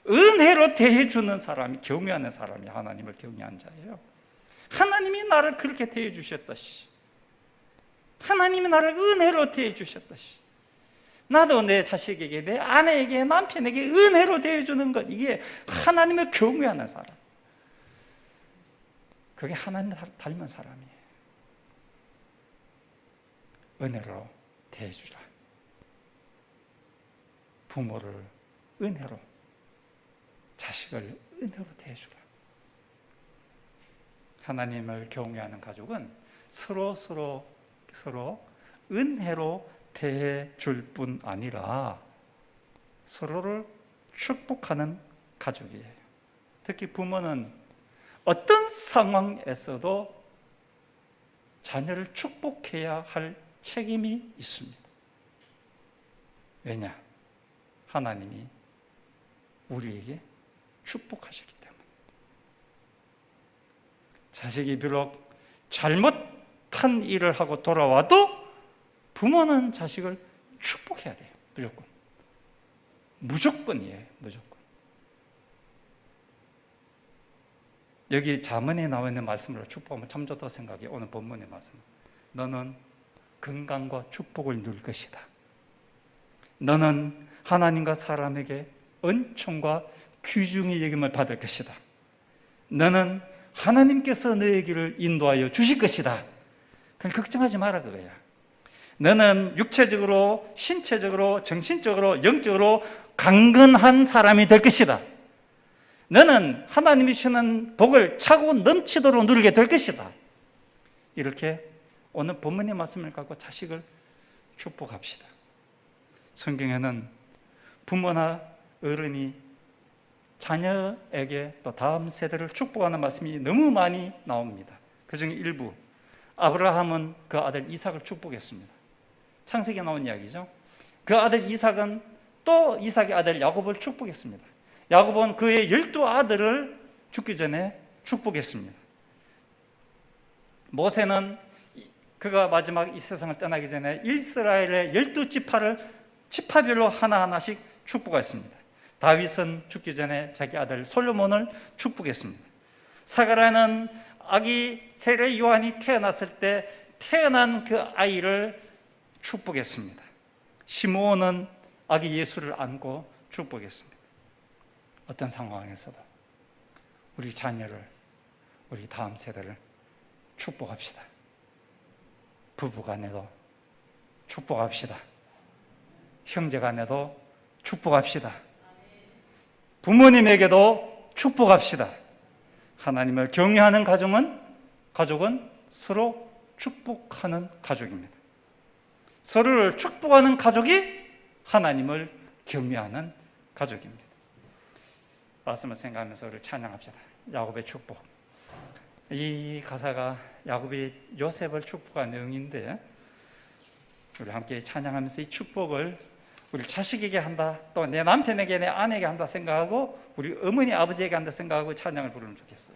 은혜로 대해주는 사람이, 경외하는 사람이 하나님을 경외한 자예요. 하나님이 나를 그렇게 대해주셨다시, 하나님이 나를 은혜로 대해주셨다시, 나도 내 자식에게, 내 아내에게, 남편에게 은혜로 대해주는 것, 이게 하나님을 경외하는 사람, 그게 하나님을 닮은 사람이에요. 은혜로 대해주라. 부모를 은혜로, 자식을 은혜로 대해주라. 하나님을 경외하는 가족은 서로 은혜로 대해줄 뿐 아니라 서로를 축복하는 가족이에요. 특히 부모는 어떤 상황에서도 자녀를 축복해야 할 책임이 있습니다. 왜냐? 하나님이 우리에게 축복하셨기 때문에. 자식이 비록 잘못한 일을 하고 돌아와도 부모는 자식을 축복해야 돼요. 무조건. 무조건이에요. 무조건. 여기 잠언에 나와 있는 말씀으로 축복하면 참 좋다고 생각해. 오늘 본문의 말씀. 너는 건강과 축복을 누릴 것이다. 너는 하나님과 사람에게 은총과 귀중히 여김을 받을 것이다. 너는 하나님께서 너의 길을 인도하여 주실 것이다. 그냥 걱정하지 마라 그거야. 너는 육체적으로, 신체적으로, 정신적으로, 영적으로 강건한 사람이 될 것이다. 너는 하나님이 주시는 복을 차고 넘치도록 누리게 될 것이다. 이렇게 오늘 본문의 말씀을 갖고 자식을 축복합시다. 성경에는 부모나 어른이 자녀에게 또 다음 세대를 축복하는 말씀이 너무 많이 나옵니다. 그 중에 일부, 아브라함은 그 아들 이삭을 축복했습니다. 창세기에 나온 이야기죠. 그 아들 이삭은 또 이삭의 아들 야곱을 축복했습니다. 야곱은 그의 12아들을 죽기 전에 축복했습니다. 모세는 그가 마지막 이 세상을 떠나기 전에 이스라엘의 12지파를 지파별로 하나하나씩 축복했습니다. 다윗은 죽기 전에 자기 아들 솔로몬을 축복했습니다. 사가랴는 아기 세례 요한이 태어났을 때 태어난 그 아이를 축복했습니다. 시므온은 아기 예수를 안고 축복했습니다. 어떤 상황에서도 우리 자녀를, 우리 다음 세대를 축복합시다. 부부간에도 축복합시다. 형제간에도 축복합시다. 부모님에게도 축복합시다. 하나님을 경외하는 가족은 서로 축복하는 가족입니다. 서로를 축복하는 가족이 하나님을 경외하는 가족입니다. 말씀을 생각하면서 우리 찬양합시다. 야곱의 축복. 이 가사가 야곱이 요셉을 축복한 내용인데, 우리 함께 찬양하면서 이 축복을 우리 자식에게 한다, 또 내 남편에게, 내 아내에게 한다 생각하고, 우리 어머니 아버지에게 한다 생각하고 찬양을 부르면 좋겠어요.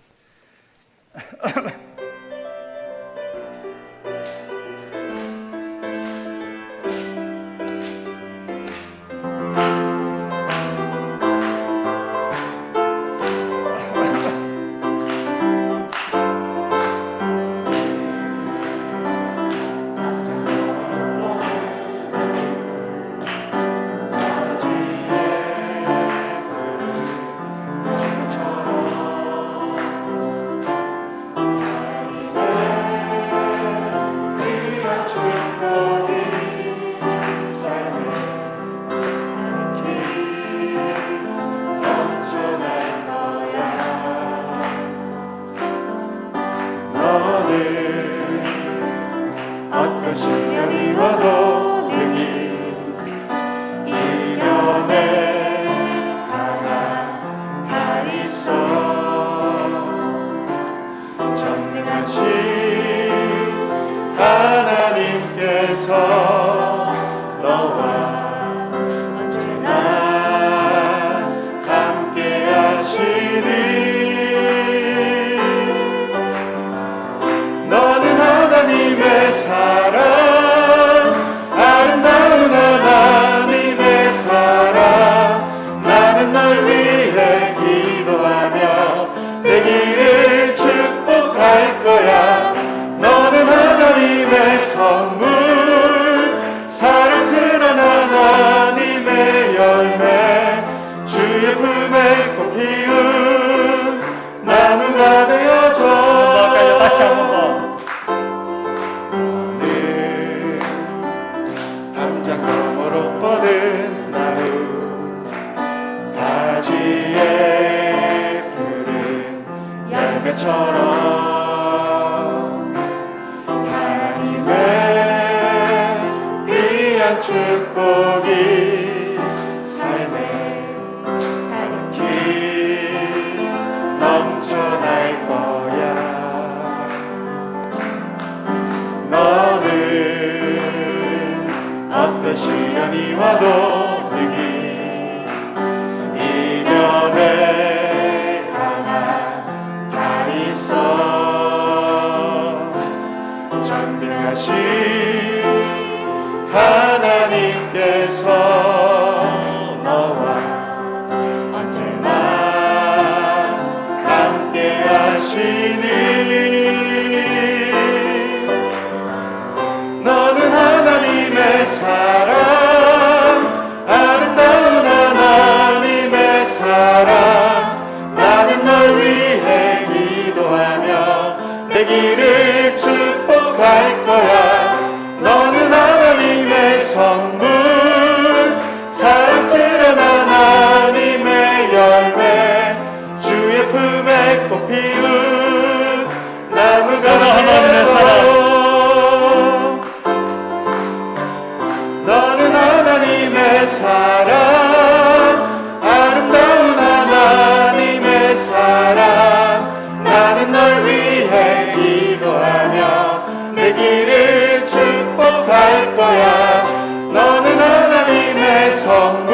어떤 시련이 와도 능히 이겨내 강한 팔이 있어 전능하신 하나님께서 너와 언제나 함께 하시니 너는 하나님의 사랑, 아름다운 하나님의 사랑. 나는 널 위해 기도하며 내 길을 축복할 거야. 너는 하나님의 선물, 사랑스러운 하나님의 열매, 주의 품에 꽃 피운 나무가 되어줘. 다시 한번 봐. 담장 너머로 뻗은 나무 가지에 푸른 열매처럼 하나님의 귀한 축복이 삶에 가득히 넘쳐날 거야. 너는 어떤 시련이 와도 능히 이겨내 강한 팔이 있어 전능하신 하나님께서 너와 언제나 함께 하시 되기를 축복할 거야. 너는 하나님의 선물, 사랑스런 하나님의 열매, 주의 품에 꽃 피운 나무가 하나님의 되어. 너는 하나님의 사랑, 아름다운 하나님의 사랑. 나는 널 위해 기도하며 내 길을 축복할 거야. 너는 하나님의 선물,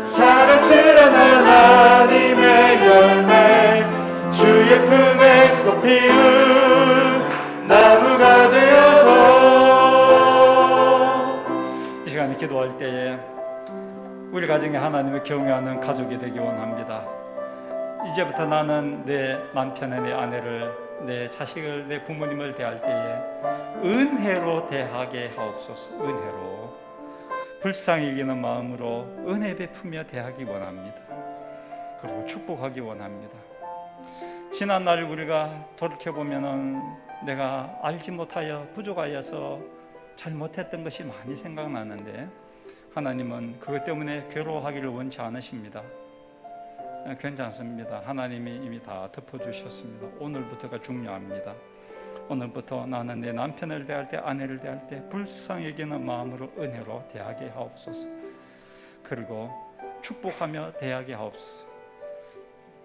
사랑스런 하나님의 열매, 주의 품에 꽃 피운 나무가 되어줘. 이 시간에 기도할 때에 우리 가정에 하나님을 경외하는 가족이 되기 원합니다. 이제부터 나는 내 남편의 내 아내를, 내 자식을, 내 부모님을 대할 때에 은혜로 대하게 하옵소서. 은혜로, 불쌍히 여기는 마음으로 은혜 베푸며 대하기 원합니다. 그리고 축복하기 원합니다. 지난날 우리가 돌이켜보면 내가 알지 못하여 부족하여서 잘못했던 것이 많이 생각나는데 하나님은 그것 때문에 괴로워하기를 원치 않으십니다. 괜찮습니다. 하나님이 이미 다 덮어주셨습니다. 오늘부터가 중요합니다. 오늘부터 나는 내 남편을 대할 때, 아내를 대할 때 불쌍히 여기는 마음으로 은혜로 대하게 하옵소서. 그리고 축복하며 대하게 하옵소서.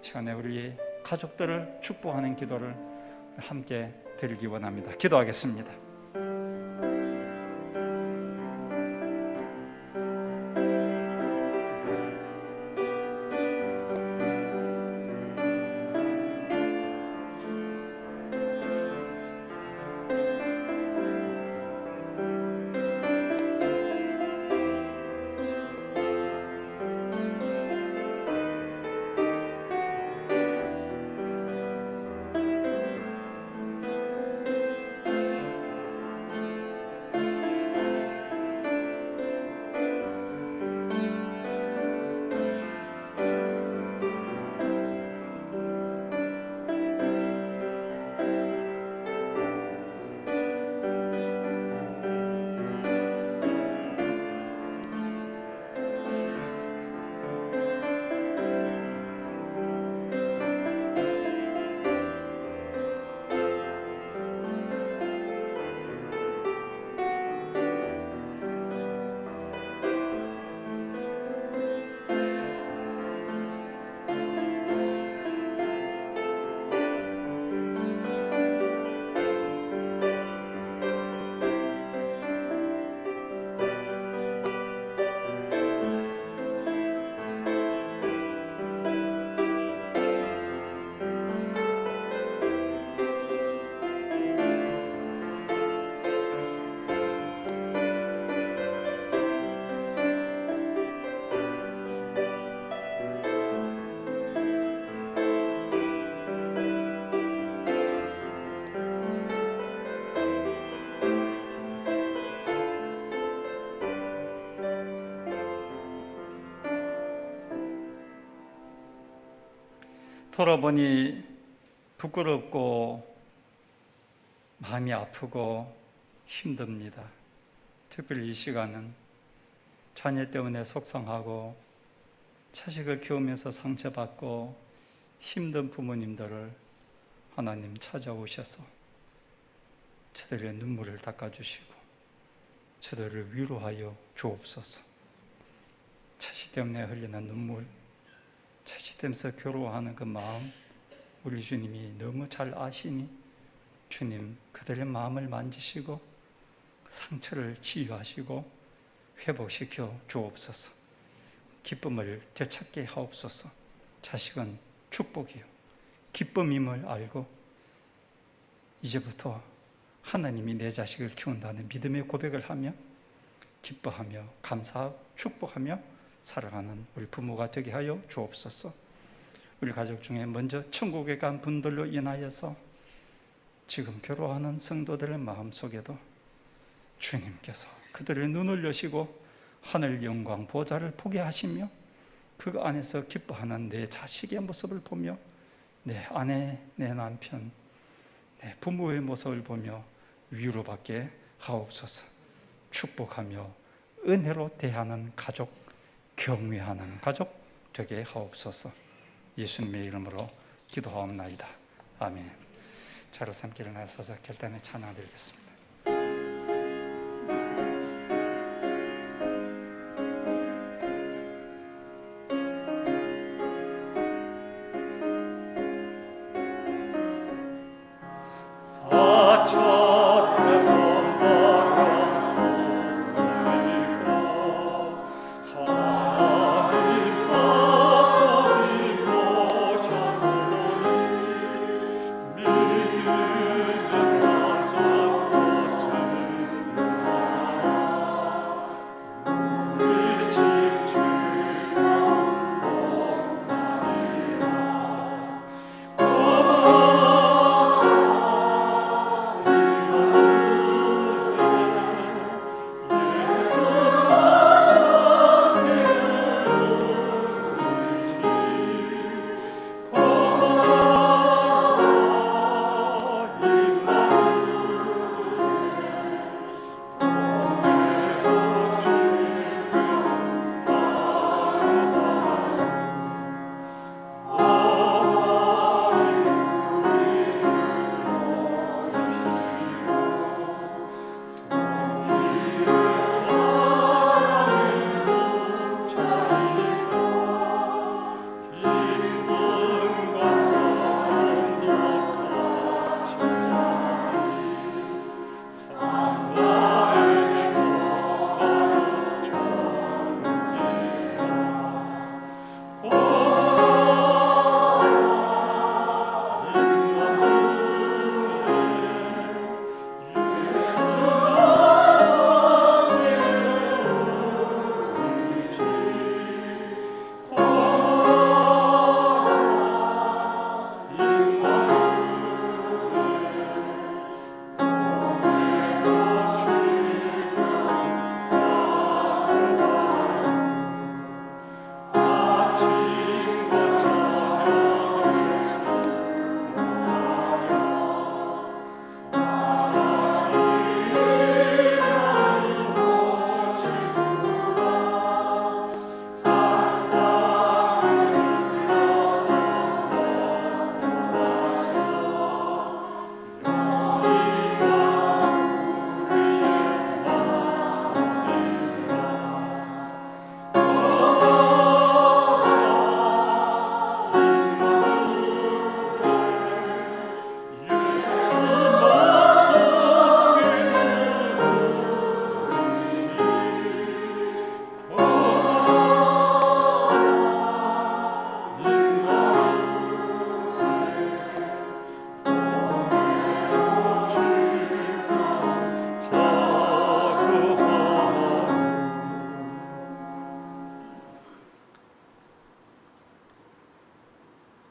시간에 우리 가족들을 축복하는 기도를 함께 드리기 원합니다. 기도하겠습니다. 돌아보니 부끄럽고 마음이 아프고 힘듭니다. 특별히 이 시간은 자녀 때문에 속상하고 자식을 키우면서 상처받고 힘든 부모님들을 하나님 찾아오셔서 저들의 눈물을 닦아주시고 저들을 위로하여 주옵소서. 자식 때문에 흘리는 눈물, 자식 때문에 괴로워하는 그 마음, 우리 주님이 너무 잘 아시니 주님 그들의 마음을 만지시고 상처를 치유하시고 회복시켜 주옵소서. 기쁨을 되찾게 하옵소서. 자식은 축복이요 기쁨임을 알고 이제부터 하나님이 내 자식을 키운다는 믿음의 고백을 하며 기뻐하며 감사하고 축복하며 살아가는 우리 부모가 되게 하여 주옵소서. 우리 가족 중에 먼저 천국에 간 분들로 인하여서 지금 괴로워하는 성도들의 마음속에도 주님께서 그들의 눈을 여시고 하늘 영광 보좌를 보게 하시며 그 안에서 기뻐하는 내 자식의 모습을 보며 내 아내, 내 남편, 내 부모의 모습을 보며 위로받게 하옵소서. 축복하며 은혜로 대하는 가족, 경외하는 가족 되게 하옵소서. 예수님의 이름으로 기도하옵나이다. 아멘. 자로 삼기 일어나셔서 결단의 찬양 드리겠습니다.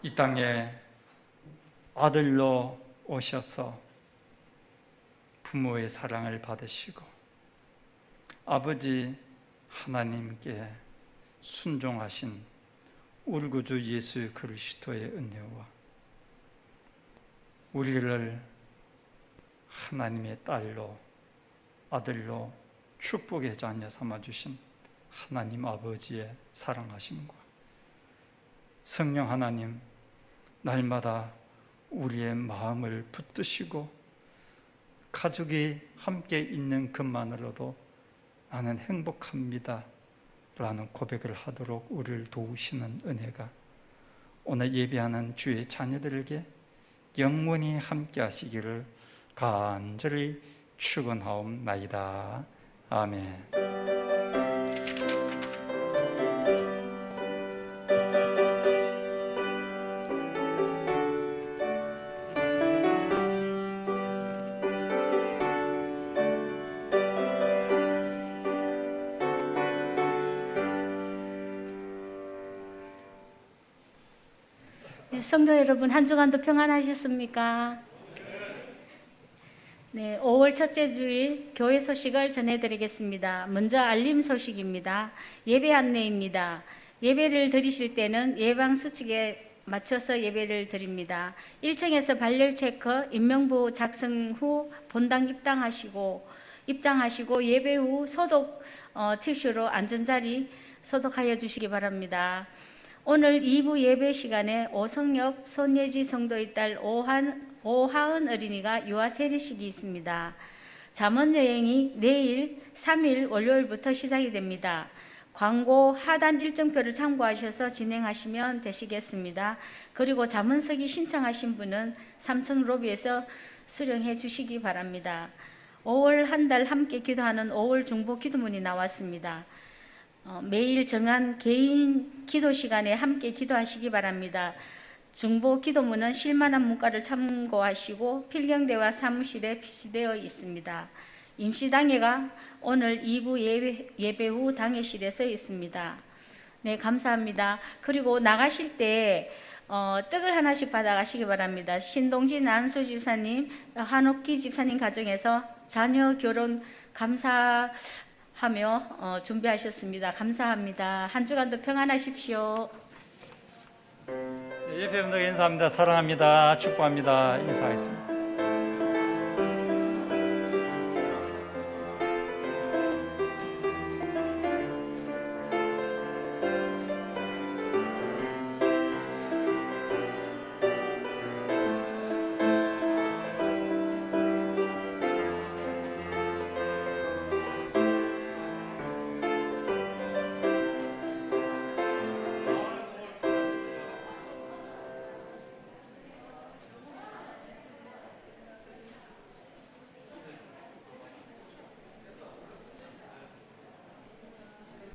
이 땅에 아들로 오셔서 부모의 사랑을 받으시고 아버지 하나님께 순종하신 우리 구주 예수 그리스도의 은혜와 우리를 하나님의 딸로 아들로 축복의 자녀 삼아주신 하나님 아버지의 사랑하심과 성령 하나님 날마다 우리의 마음을 붙드시고 가족이 함께 있는 것만으로도 나는 행복합니다 라는 고백을 하도록 우리를 도우시는 은혜가 오늘 예배하는 주의 자녀들에게 영원히 함께 하시기를 간절히 축원하옵나이다. 아멘. 성도 여러분, 한 주간도 평안하셨습니까? 네, 5월 첫째 주일 교회 소식을 전해드리겠습니다. 먼저 알림 소식입니다. 예배 안내입니다. 예배를 드리실 때는 예방수칙에 맞춰서 예배를 드립니다. 1층에서 발열 체크, 인명부 작성 후 본당 입장하시고 예배 후 소독 티슈로 앉은 소독하여 주시기 바랍니다. 오늘 2부 예배 시간에 오성엽 손예지 성도의 딸 오하은 어린이가 유아 세례식이 있습니다. 잠언 여행이 내일 3일 월요일부터 시작이 됩니다. 광고 하단 일정표를 참고하셔서 진행하시면 되시겠습니다. 그리고 잠언서기 신청하신 분은 3층 로비에서 수령해 주시기 바랍니다. 5월 한 달 함께 기도하는 5월 중보 기도문이 나왔습니다. 매일 정한 개인 기도 시간에 함께 기도하시기 바랍니다. 중보 기도문은 실만한 문과를 참고하시고 필경대와 사무실에 비치되어 있습니다. 임시당회가 오늘 2부 예배 후 당회실에서 있습니다. 네, 감사합니다. 그리고 나가실 때 떡을 하나씩 받아가시기 바랍니다. 신동진 안수 집사님, 한옥기 집사님 가정에서 자녀 결혼 감사하며 준비하셨습니다. 감사합니다. 한 주간도 평안하십시오. 네, 예배 분들 인사합니다. 사랑합니다. 축복합니다. 인사하겠습니다.